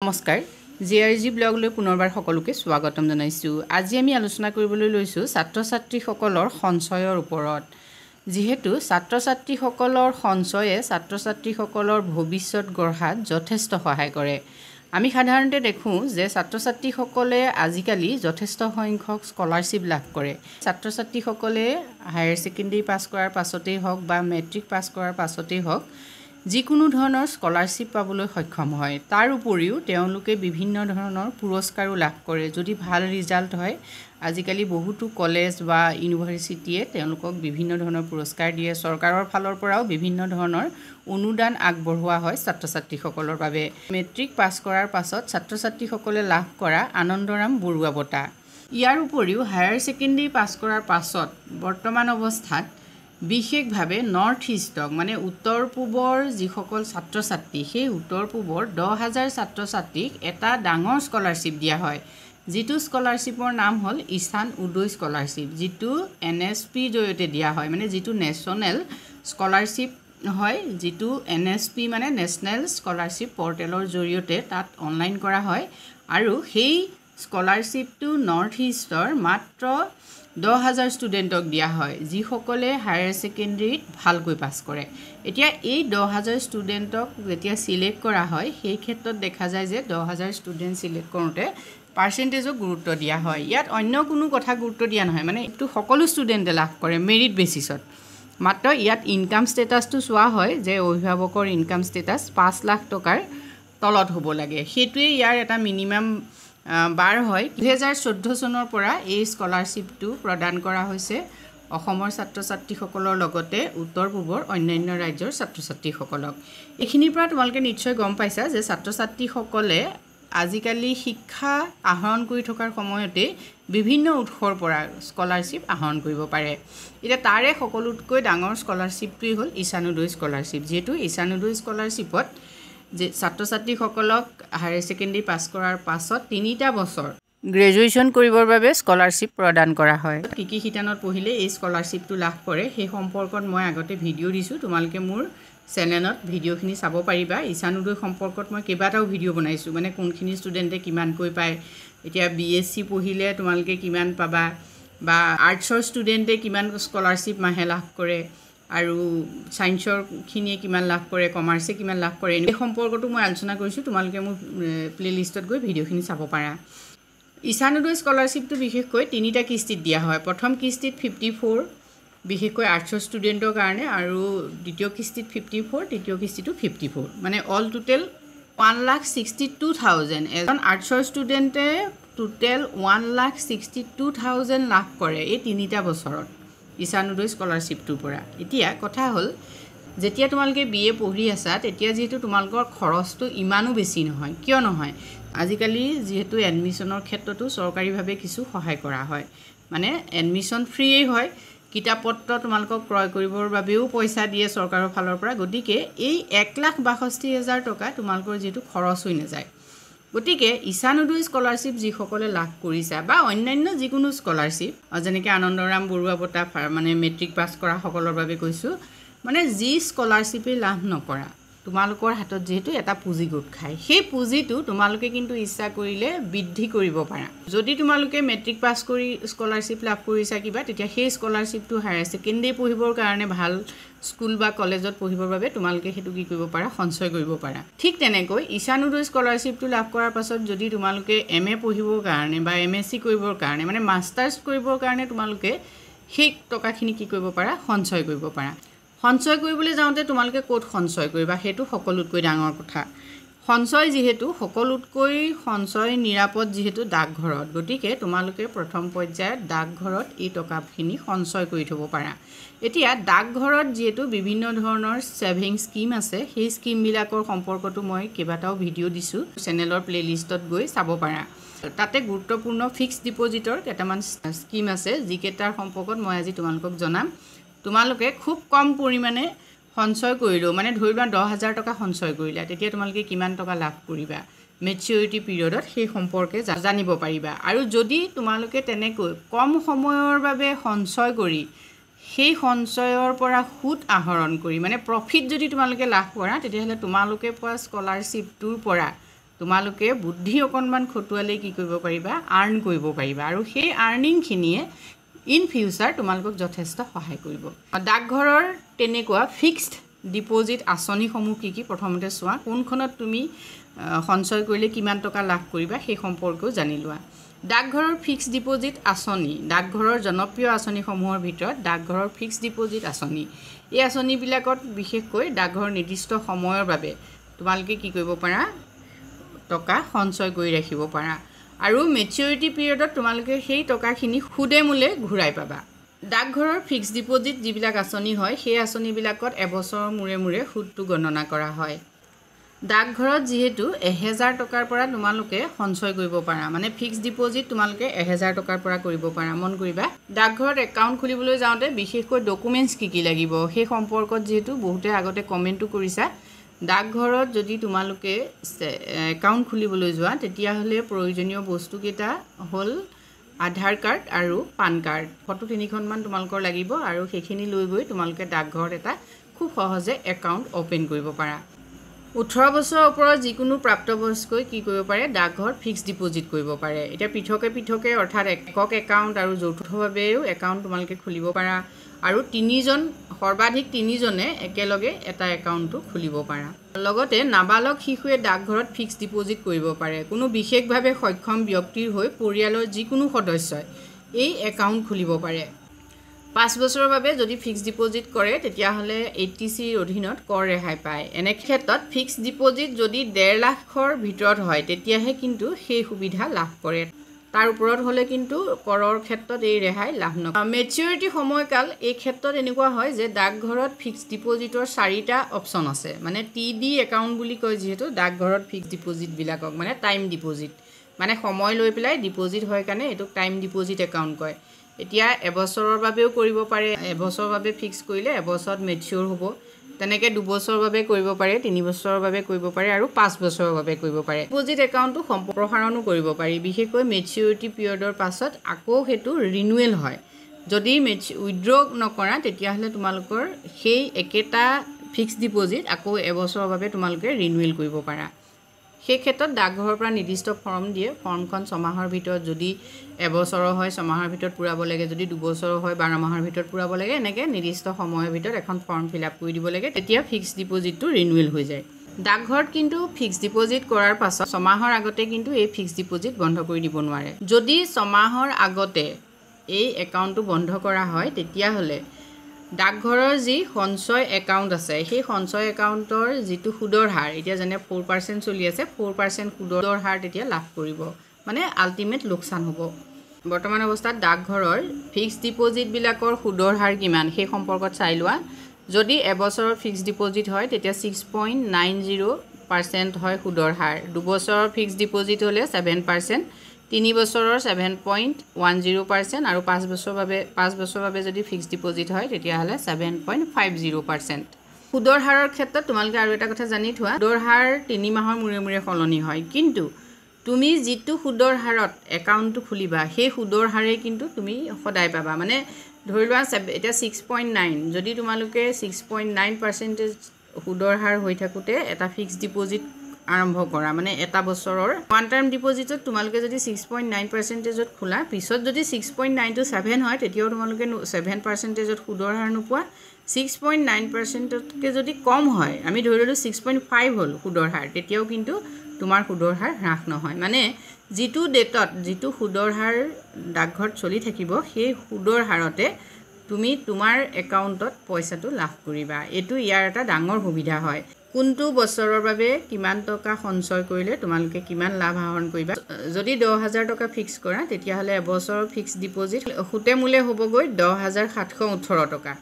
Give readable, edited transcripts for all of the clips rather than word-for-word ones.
নমস্কাৰ জিআৰজি ব্লগলৈ পুনৰবাৰ সকলোকে স্বাগতম জনাইছো। আজি আমি আলোচনা কৰিবলৈ লৈছো ছাত্ৰ-ছাত্ৰীসকলৰ সঞ্চয়ৰ ওপৰত। যেহেতু ছাত্ৰ-ছাত্ৰীসকলৰ সঞ্চয়ে ছাত্ৰ-ছাত্ৰীসকলৰ ভৱিষ্যত গঢ়াত যথেষ্ট সহায় কৰে। আমি সাধাৰণতে দেখো যে ছাত্ৰ-ছাত্ৰীসকলে আজিকালি যথেষ্ট সংখ্যক স্কলাৰশ্বিপ লাভ কৰে। ছাত্ৰ-ছাত্ৰীসকলে হায়াৰ সেকেন্ডাৰী পাছ কৰাৰ পাছতেই হওক বা মেট্ৰিক পাছ কৰাৰ পাছতেই হওক যিকোনো ধৰণৰ স্কলাৰশ্বিপ পাবলৈ সক্ষম হয়। তাৰ উপৰিও তেওঁলোকে বিভিন্ন ধৰণৰ পুৰস্কাৰো লাভ কৰে। যদি ভাল ৰিজাল্ট হয় আজিকালি বহুতো কলেজ বা ইউনিভাৰ্চিটিয়ে তেওঁলোকক বিভিন্ন ধৰণৰ পুৰস্কাৰ দিয়ে। চৰকাৰৰ ফালৰ পৰাও বিভিন্ন ধৰণৰ অনুদান আগবঢ়োৱা হয় ছাত্ৰ-ছাত্ৰীসকলৰ বাবে। মেট্ৰিক পাছ কৰাৰ পাছত ছাত্ৰ-ছাত্ৰীসকলে লাভ কৰা আনন্দৰাম বৰুৱা বঁটা। ইয়াৰ উপৰিও হায়াৰ সেকেন্ডাৰী পাছ কৰাৰ পাছত বৰ্তমান অৱস্থাত বিশেষভাৱে নৰ্থ ইষ্টক মানে উত্তৰ পূবৰ যিসকল ছাত্ৰ-ছাত্ৰী সেই উত্তৰ পূবৰ 10,000 ছাত্ৰ-ছাত্ৰীক এটা ডাঙৰ স্কলাৰশ্বিপ দিয়া হয়। যিটো স্কলাৰশ্বিপৰ নাম হ'ল ঈশান উদয় স্কলাৰশ্বিপ, যিটো NSP জৰিয়তে দিয়া হয়, মানে যিটো নেশ্যনেল স্কলাৰশ্বিপ হয়, যিটো NSP মানে নেশ্যনেল স্কলাৰশ্বিপ পৰ্টেলৰ জৰিয়তে তাত অনলাইন কৰা হয়। আৰু সেই স্কলাৰশ্বিপটো নৰ্থ ইষ্টৰ মাত্ৰ 10,000 ষ্টুডেণ্টক দিয়া হয় যিসকলে হায়াৰ সেকেন্ডাৰীত ভালকৈ পাছ কৰে। এতিয়া এই 10,000 ষ্টুডেণ্টক যেতিয়া সিলেক্ট কৰা হয় সেই ক্ষেত্ৰত দেখা যায় যে 10,000 ষ্টুডেণ্ট সিলেক্ট কৰোঁতে পাৰ্চেণ্টেজক গুৰুত্ব দিয়া হয়। ইয়াত অন্য কোনো কথা গুৰুত্ব দিয়া নহয়, মানে এইটো সকলো ষ্টুডেণ্টে লাভ কৰে মেৰিট বেচিছত। মাত্ৰ ইয়াত ইনকাম ষ্টেটাছটো চোৱা হয় যে অভিভাৱকৰ ইনকাম ষ্টেটাছ 5 লাখ টকাৰ তলত হ'ব লাগে। সেইটোৱেই ইয়াৰ এটা মিনিমাম বাৰ হয়। 2014 চনৰ পৰা এই স্কলাৰশ্বিপটো প্ৰদান কৰা হৈছে অসমৰ ছাত্ৰ-ছাত্ৰীসকলৰ লগতে উত্তৰ পূবৰ অন্যান্য ৰাজ্যৰ ছাত্ৰ-ছাত্ৰীসকলক। এইখিনিৰ পৰা তোমালোকে নিশ্চয় গম পাইছা যে ছাত্ৰ-ছাত্ৰীসকলে আজিকালি শিক্ষা আহৰণ কৰি থকাৰ সময়তে বিভিন্ন উৎসৰ পৰা স্কলাৰশ্বিপ আহৰণ কৰিব পাৰে। এতিয়া তাৰে সকলোতকৈ ডাঙৰ স্কলাৰশ্বিপটোৱেই হ'ল ঈশান উদয় স্কলাৰশ্বিপ। যিহেতু ঈশান উদয় স্কলাৰশ্বিপত যে ছাত্ৰ-ছাত্ৰীসকলক হায়াৰ সেকেন্ডাৰী পাছ কৰাৰ পাছত 3টা বছৰ গ্ৰেজুৱেশ্যন কৰিবৰ বাবে স্কলাৰশ্বিপ প্ৰদান কৰা হয়। কি শিতানত পঢ়িলে এই স্কলাৰশ্বিপটো লাভ কৰে সেই সম্পৰ্কত মই আগতে ভিডিঅ' দিছোঁ, তোমালোকে মোৰ চেনেলত ভিডিঅ'খিনি চাব পাৰিবা। ঈশান উদয় সম্পৰ্কত মই কেইবাটাও ভিডিঅ' বনাইছোঁ, মানে কোনখিনি ষ্টুডেণ্টে কিমানকৈ পায়, এতিয়া BSc পঢ়িলে তোমালোকে কিমান পাবা, বা আৰ্টছৰ ষ্টুডেণ্টে কিমান স্কলাৰশ্বিপ মাহে লাভ কৰে, আৰু ছায়েন্সৰখিনিয়ে কিমান লাভ কৰে, কমাৰ্চে কিমান লাভ কৰে, এই সম্পৰ্কটো মই আলোচনা কৰিছোঁ। তোমালোকে মোৰ প্লেলিষ্টত গৈ ভিডিঅ'খিনি চাব পাৰা। ঈশান উদয় স্কলাৰশ্বিপটো বিশেষকৈ 3টা কিস্তিত দিয়া হয়। প্ৰথম কিস্তিত 54 বিশেষকৈ আৰ্টছৰ ষ্টুডেণ্টৰ কাৰণে, আৰু দ্বিতীয় কিস্তিত 54, তৃতীয় কিস্তিটো 54, মানে অল টোটেল 1,62,000। এজন আৰ্টছৰ ষ্টুডেণ্টে টোটেল 1,62,000 লাভ কৰে এই 3টা বছৰত ঈশান উদয় স্কলাৰশ্বিপটোৰ পৰা। এতিয়া কথা হ'ল যেতিয়া তোমালোকে BA পঢ়ি আছা তেতিয়া যিহেতু তোমালোকৰ খৰচটো ইমানো বেছি নহয়। কিয় নহয়? আজিকালি যিহেতু এডমিশ্যনৰ ক্ষেত্ৰতো চৰকাৰীভাৱে কিছু সহায় কৰা হয়, মানে এডমিশ্যন ফ্ৰীয়েই হয়। কিতাপ পত্ৰ তোমালোকক ক্ৰয় কৰিবৰ বাবেও পইচা দিয়ে চৰকাৰৰ ফালৰ পৰা। গতিকে এই 1,62,000 টকা তোমালোকৰ যিহেতু খৰচ হৈ নাযায়। গতিকে ঈশান উদয় স্কলাৰশ্বিপ যিসকলে লাভ কৰিছা বা অন্যান্য যিকোনো স্কলাৰশ্বিপ, যেনেকৈ আনন্দৰাম বৰুৱা বঁটা মানে মেট্ৰিক পাছ কৰা সকলৰ বাবে কৈছোঁ, মানে যি স্কলাৰশ্বিপেই লাভ নকৰা তোমালোকৰ হাতত যিহেতু এটা পুঁজি গোট খায়, সেই পুঁজিটো তোমালোকে কিন্তু ইচ্ছা কৰিলে বৃদ্ধি কৰিব পাৰা। যদি তোমালোকে মেট্ৰিক পাছ কৰি স্কলাৰশ্বিপ লাভ কৰিছা কিবা, তেতিয়া সেই স্কলাৰশ্বিপটো হায়াৰ সেকেন্ডাৰী পঢ়িবৰ কাৰণে ভাল স্কুল বা কলেজত পঢ়িবৰ বাবে তোমালোকে সেইটো কি কৰিব পাৰা, সঞ্চয় কৰিব পাৰা। ঠিক তেনেকৈ ঈশান উদয় স্কলাৰশ্বিপটো লাভ কৰাৰ পাছত যদি তোমালোকে MA পঢ়িবৰ কাৰণে বা MSc কৰিবৰ কাৰণে, মানে মাষ্টাৰ্ছ কৰিবৰ কাৰণে তোমালোকে সেই টকাখিনি কি কৰিব পাৰা, সঞ্চয় কৰিব পাৰা। সঞ্চয় কৰিবলৈ যাওঁতে তোমালোকে ক'ত সঞ্চয় কৰিবা সেইটো সকলোতকৈ ডাঙৰ কথা। সঞ্চয় যিহেতু সকলোতকৈ সঞ্চয় নিৰাপদ যিহেতু ডাকঘৰত, গতিকে তোমালোকে প্ৰথম পৰ্যায়ত ডাকঘৰত এই টকাখিনি সঞ্চয় কৰি থ'ব পাৰা। এতিয়া ডাকঘৰত যিহেতু বিভিন্ন ধৰণৰ ছেভিং স্কিম আছে, সেই স্কিমবিলাকৰ সম্পৰ্কতো মই কেইবাটাও ভিডিঅ' দিছোঁ, চেনেলৰ প্লেলিষ্টত গৈ চাব পাৰা। তাতে গুৰুত্বপূৰ্ণ ফিক্সড ডিপ'জিটৰ কেইটামান স্কিম আছে, যিকেইটাৰ সম্পৰ্কত মই আজি তোমালোকক জনাম। তোমালোকে খুব কম পৰিমাণে সঞ্চয় কৰিলেও, মানে ধৰি লোৱা 10,000 টকা সঞ্চয় কৰিলা, তেতিয়া তোমালোকে কিমান টকা লাভ কৰিবা মেচিউৰিটি পিৰিয়ডত সেই সম্পৰ্কে জানিব পাৰিবা। আৰু যদি তোমালোকে তেনেকৈ কম সময়ৰ বাবে সঞ্চয় কৰি সেই সঞ্চয়ৰ পৰা সুদ আহৰণ কৰি মানে প্ৰফিট যদি তোমালোকে লাভ কৰা, তেতিয়াহ'লে তোমালোকে পোৱা স্কলাৰশ্বিপটোৰ পৰা তোমালোকে বুদ্ধি অকণমান খটুৱালে কি কৰিব পাৰিবা আৰ্ণ কৰিব পাৰিবা আৰু সেই আৰ্নিংখিনিয়ে ইন ফিউচাৰ তোমালোকক যথেষ্ট সহায় কৰিব ডাকঘৰৰ তেনেকুৱা ফিক্সড ডিপ'জিট আঁচনিসমূহ কি কি প্ৰথমতে চোৱা কোনখনত তুমি সঞ্চয় কৰিলে কিমান টকা লাভ কৰিবা সেই সম্পৰ্কেও জানি লোৱা ডাকঘৰৰ ফিক্সড ডিপ'জিট আঁচনি ডাকঘৰৰ জনপ্ৰিয় আঁচনিসমূহৰ ভিতৰত ডাকঘৰৰ ফিক্সড ডিপ'জিট আঁচনি এই আঁচনিবিলাকত বিশেষকৈ ডাকঘৰৰ নিৰ্দিষ্ট সময়ৰ বাবে তোমালোকে কি কৰিব পাৰা টকা সঞ্চয় কৰি ৰাখিব পাৰা আৰু মেচিউৰিটি পিৰিয়ডত তোমালোকে সেই টকাখিনি সুদে মূলে ঘূৰাই পাবা ডাকঘৰৰ ফিক্সড ডিপ'জিট যিবিলাক আঁচনি হয় সেই আঁচনিবিলাকত এবছৰৰ মূৰে মূৰে সুদটো গণনা কৰা হয় ডাকঘৰত যিহেতু 1000 টকাৰ পৰা তোমালোকে সঞ্চয় কৰিব পাৰা মানে ফিক্সড ডিপ'জিট তোমালোকে 1000 টকাৰ পৰা কৰিব পাৰা মন কৰিবা ডাকঘৰত একাউণ্ট খুলিবলৈ যাওঁতে বিশেষকৈ ডকুমেণ্টছ কি লাগিব সেই সম্পৰ্কত যিহেতু বহুতে আগতে কমেণ্টটো কৰিছা ডাকঘৰত যদি তোমালোকে একাউণ্ট খুলিবলৈ যোৱা তেতিয়াহ'লে প্ৰয়োজনীয় বস্তুকেইটা হ'ল আধাৰ কাৰ্ড আৰু পান কাৰ্ড ফটো 3খনমান তোমালোকৰ লাগিব আৰু সেইখিনি লৈ গৈ তোমালোকে ডাকঘৰত এটা খুব সহজে একাউণ্ট অ'পেন কৰিব পাৰা 18 বছৰৰ ওপৰত যিকোনো প্ৰাপ্তবয়স্কই কি কৰিব পাৰে ডাকঘৰত ফিক্সড ডিপ'জিট কৰিব পাৰে এতিয়া পৃথকে অৰ্থাৎ একক একাউণ্ট আৰু যৌথভাৱেও একাউণ্ট তোমালোকে খুলিব পাৰা আৰু সৰ্বাধিক 3জনে একেলগে এটা একাউণ্টটো খুলিব পাৰা লগতে নাবালক শিশুৱে ডাকঘৰত ফিক্সড ডিপ'জিট কৰিব পাৰে কোনো বিশেষভাৱে সক্ষম ব্যক্তিৰ হৈ পৰিয়ালৰ যিকোনো সদস্যই এই একাউণ্ট খুলিব পাৰে 5 বছৰৰ বাবে যদি ফিক্সড ডিপ'জিট কৰে তেতিয়াহ'লে 80C অধীনত কৰ ৰেহাই পায় এনে ক্ষেত্ৰত ফিক্সড ডিপ'জিট যদি 1.5 লাখৰ ভিতৰত হয় তেতিয়াহে কিন্তু সেই সুবিধা লাভ কৰে তাৰ ওপৰত হ'লে কিন্তু কৰৰ ক্ষেত্ৰত এই ৰেহাই লাভ নকৰে মেচিউৰিটি সময়কাল এই ক্ষেত্ৰত এনেকুৱা হয় যে ডাকঘৰত ফিক্সড ডিপ'জিটৰ 4টা অপচন আছে মানে টিডি একাউণ্ট বুলি কয় যিহেতু ডাকঘৰত ফিক্সড ডিপ'জিটবিলাকক মানে টাইম ডিপ'জিট মানে সময় লৈ পেলাই ডিপ'জিট হয় কাৰণে এইটোক টাইম ডিপ'জিট একাউণ্ট কয় এতিয়া এবছৰৰ বাবেও কৰিব পাৰে এবছৰৰ বাবে ফিক্স কৰিলে এবছৰত মেচিউৰ হ'ব তেনেকৈ 2 বছৰৰ বাবে কৰিব পাৰে 3 বছৰৰ বাবে কৰিব পাৰে আৰু 5 বছৰৰ বাবে কৰিব পাৰে ডিপ'জিট একাউণ্টটো সম্প্ৰসাৰণো কৰিব পাৰি বিশেষকৈ মেচিউৰিটি পিৰিয়ডৰ পাছত আকৌ সেইটো ৰিনুৱেল হয় যদি উইথড্ৰ নকৰা তেতিয়াহ'লে তোমালোকৰ সেই একেটা ফিক্সড ডিপ'জিট আকৌ এবছৰৰ বাবে তোমালোকে ৰিনুৱেল কৰিব পাৰা সেই ক্ষেত্ৰত ডাকঘৰৰ পৰা নিৰ্দিষ্ট ফৰ্ম দিয়ে ফৰ্মখন 6 মাহৰ ভিতৰত যদি এবছৰৰ হয় 6 মাহৰ ভিতৰত পূৰাব লাগে যদি 2 বছৰৰ হয় 12 মাহৰ ভিতৰত পূৰাব লাগে এনেকৈ নিৰ্দিষ্ট সময়ৰ ভিতৰত এখন ফৰ্ম ফিল আপ কৰি দিব লাগে তেতিয়া ফিক্সড ডিপ'জিটটো ৰিনুৱেল হৈ যায় ডাকঘৰত কিন্তু ফিক্সড ডিপ'জিট কৰাৰ পাছত 6 মাহৰ আগতে কিন্তু এই ফিক্সড ডিপ'জিট বন্ধ কৰি দিব নোৱাৰে যদি 6 মাহৰ আগতে এই একাউণ্টটো বন্ধ কৰা হয় তেতিয়াহ'লে ডাকঘৰৰ যি সঞ্চয় একাউণ্ট আছে সেই সঞ্চয় একাউণ্টৰ যিটো সুদৰ হাৰ এতিয়া যেনে 4% চলি আছে 4% সুদৰ হাৰ তেতিয়া লাভ কৰিব মানে আল্টিমেট লোকচান হ'ব বৰ্তমান অৱস্থাত ডাকঘৰৰ ফিক্সড ডিপ'জিটবিলাকৰ সুদৰ হাৰ কিমান সেই সম্পৰ্কত চাই লোৱা যদি এবছৰৰ ফিক্সড ডিপ'জিট হয় তেতিয়া 6.90% হয় সুদৰ হাৰ 2 বছৰৰ ফিক্সড ডিপ'জিট হ'লে 7% 3 বছৰৰ 7.10% আৰু 5 বছৰৰ বাবে যদি ফিক্সড ডিপ'জিট হয় তেতিয়াহ'লে 7.50% সুদৰ হাৰৰ ক্ষেত্ৰত তোমালোকে আৰু এটা কথা জানি থোৱা সুদৰ হাৰ 3 মাহৰ মূৰে মূৰে সলনি হয় কিন্তু তুমি যিটো সুদৰ হাৰত একাউণ্টটো খুলিবা সেই সুদৰ হাৰে কিন্তু তুমি সদায় পাবা মানে ধৰি লোৱা এতিয়া 6.9 যদি তোমালোকে 6.9% সুদৰ হাৰ হৈ থাকোঁতে এটা ফিক্সড ডিপ'জিট আৰম্ভ কৰা মানে এটা বছৰৰ ওৱান টাইম ডিপ'জিটত তোমালোকে যদি 6.9%ত খোলা পিছত যদি 6.9 to 7 হয় তেতিয়াও তোমালোকে 7%ত সুদৰ হাৰ নোপোৱা 6.9%তকৈ যদি কম হয় আমি ধৰি ললোঁ 6.5 হ'ল সুদৰ হাৰ তেতিয়াও কিন্তু তোমাৰ সুদৰ হাৰ হ্ৰাস নহয় মানে যিটো ডেটত যিটো সুদৰ হাৰ ডাকঘৰত চলি থাকিব সেই সুদৰ হাৰতে তুমি তোমাৰ একাউণ্টত পইচাটো লাভ কৰিবা এইটো ইয়াৰ এটা ডাঙৰ সুবিধা হয় কোনটো বছৰৰ বাবে কিমান টকা সঞ্চয় কৰিলে তোমালোকে কিমান লাভ আহৰণ কৰিবা যদি 10000 টকা ফিক্স কৰা তেতিয়াহ'লে এবছৰৰ ফিক্সড ডিপ'জিট সুতে মূলে হ'বগৈ 10718 টকা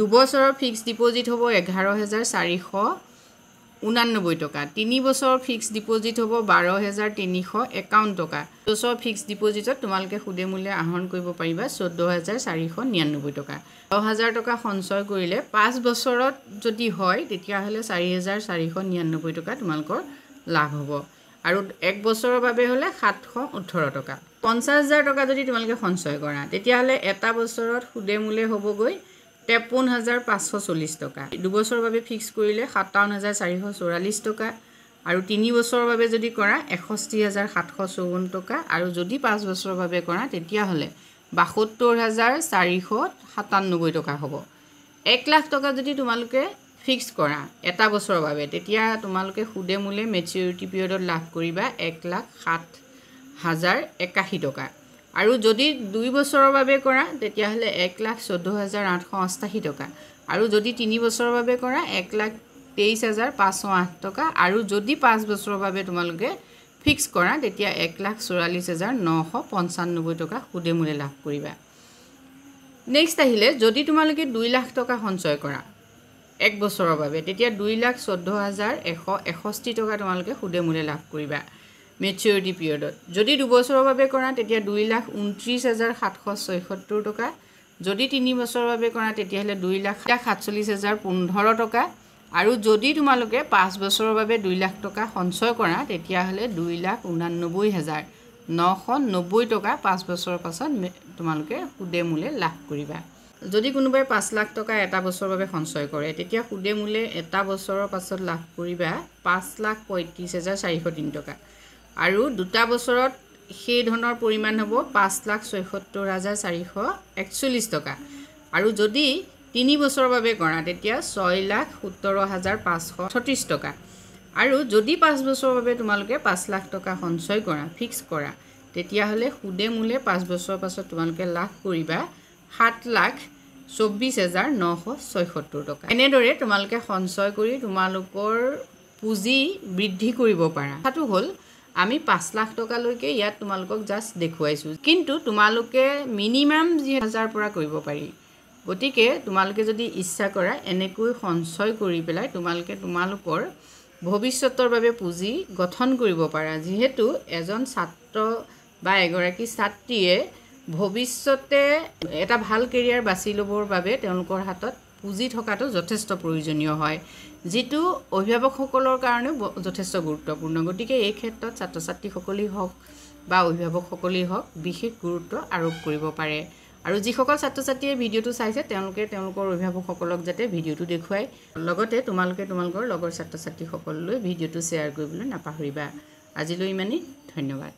2 বছৰৰ ফিক্সড ডিপ'জিট হ'ব 11499 টকা 3 বছৰৰ ফিক্সড ডিপ'জিট হ'ব 12351 টকা 2 বছৰৰ ফিক্সড ডিপ'জিটত তোমালোকে সুদে মূল্য আহৰণ কৰিব পাৰিবা 14499 টকা 10000 টকা সঞ্চয় কৰিলে 5 বছৰত যদি হয় তেতিয়াহ'লে 4499 টকা তোমালোকৰ লাভ হ'ব আৰু 1 বছৰৰ বাবে হ'লে 718 টকা 50000 টকা যদি তোমালোকে সঞ্চয় কৰা তেতিয়াহ'লে এটা বছৰত সুদে মূল্য হ'বগৈ 53540 টকা 2 বছৰৰ বাবে ফিক্স কৰিলে 57444 টকা আৰু 3 বছৰৰ বাবে যদি কৰা ৬১,৭৫৪ টকা আৰু যদি 5 বছৰৰ বাবে কৰা তেতিয়াহ'লে ৭২,৪৯৭ টকা হ'ব। 1 লাখ টকা যদি তোমালোকে ফিক্স কৰা এটা বছৰৰ বাবে তেতিয়া তোমালোকে সুদে মূলে মেচিউৰিটি পিৰিয়ডত লাভ কৰিবা 1,07,০৮১ টকা আৰু যদি 2 বছৰৰ বাবে কৰা তেতিয়াহ'লে 1,14,888 টকা আৰু যদি 3 বছৰৰ বাবে কৰা 1,23,508 টকা আৰু যদি 5 বছৰৰ বাবে তোমালোকে ফিক্স কৰা তেতিয়া 1,44,995 টকা সুদে মূলে লাভ কৰিবা। নেক্সট আহিলে যদি তোমালোকে 2 লাখ টকা সঞ্চয় কৰা 1 বছৰৰ বাবে তেতিয়া 2,14,161 টকা তোমালোকে সুদে মূলে লাভ কৰিবা মেচিউৰিটি পিৰিয়ডত। যদি 2 বছৰৰ বাবে কৰা তেতিয়া 2,29,776 টকা, যদি 3 বছৰৰ বাবে কৰা তেতিয়াহ'লে 2,47,015 টকা আৰু যদি তোমালোকে 5 বছৰৰ বাবে 2 লাখ টকা সঞ্চয় কৰা তেতিয়াহ'লে 2,89,990 টকা 5 বছৰৰ পাছত তোমালোকে সুদে মূলে লাভ কৰিবা। যদি কোনোবাই 5 লাখ টকা এটা বছৰৰ বাবে সঞ্চয় কৰে তেতিয়া সুদে মূলে এটা বছৰৰ পাছত লাভ কৰিবা 5,35,403 টকা আৰু দুটা বছৰত সেই ধনৰ পৰিমাণ হ'ব 5,76,441 টকা আৰু যদি 3 বছৰৰ বাবে কৰা তেতিয়া 6,17,536 টকা আৰু যদি 5 বছৰৰ বাবে তোমালোকে 5 লাখ টকা সঞ্চয় কৰা ফিক্স কৰা তেতিয়াহ'লে সুদে মূলে 5 বছৰৰ পাছত তোমালোকে লাভ কৰিবা 7,24,976 টকা। এনেদৰে তোমালোকে সঞ্চয় কৰি তোমালোকৰ পুঁজি বৃদ্ধি কৰিব পাৰা। কথাটো হ'ল আমি 5 লাখ টকালৈকে ইয়াত তোমালোকক জাষ্ট দেখুৱাইছোঁ, কিন্তু তোমালোকে মিনিমাম 10,000 পৰা কৰিব পাৰি। গতিকে তোমালোকে যদি ইচ্ছা কৰা এনেকৈ সঞ্চয় কৰি পেলাই তোমালোকে তোমালোকৰ ভৱিষ্যতৰ বাবে পুঁজি গঠন কৰিব পাৰা। যিহেতু এজন ছাত্ৰ বা এগৰাকী ছাত্ৰীয়ে ভৱিষ্যতে এটা ভাল কেৰিয়াৰ বাছি ল'বৰ বাবে তেওঁলোকৰ হাতত পুঁজি থকাটো যথেষ্ট প্ৰয়োজনীয় হয়, যিটো অভিভাৱকসকলৰ কাৰণেও যথেষ্ট গুৰুত্বপূৰ্ণ। গতিকে এই ক্ষেত্ৰত ছাত্ৰ ছাত্ৰীসকলেই হওক বা অভিভাৱকসকলেই হওক বিশেষ গুৰুত্ব আৰোপ কৰিব পাৰে আৰু যিসকল ছাত্ৰ ছাত্ৰীয়ে ভিডিঅ'টো চাইছে তেওঁলোকে তেওঁলোকৰ অভিভাৱকসকলক যাতে ভিডিঅ'টো দেখুৱায়, লগতে তোমালোকে তোমালোকৰ লগৰ ছাত্ৰ ছাত্ৰীসকললৈ ভিডিঅ'টো শ্বেয়াৰ কৰিবলৈ নাপাহৰিবা। আজিলৈ ইমানেই, ধন্যবাদ।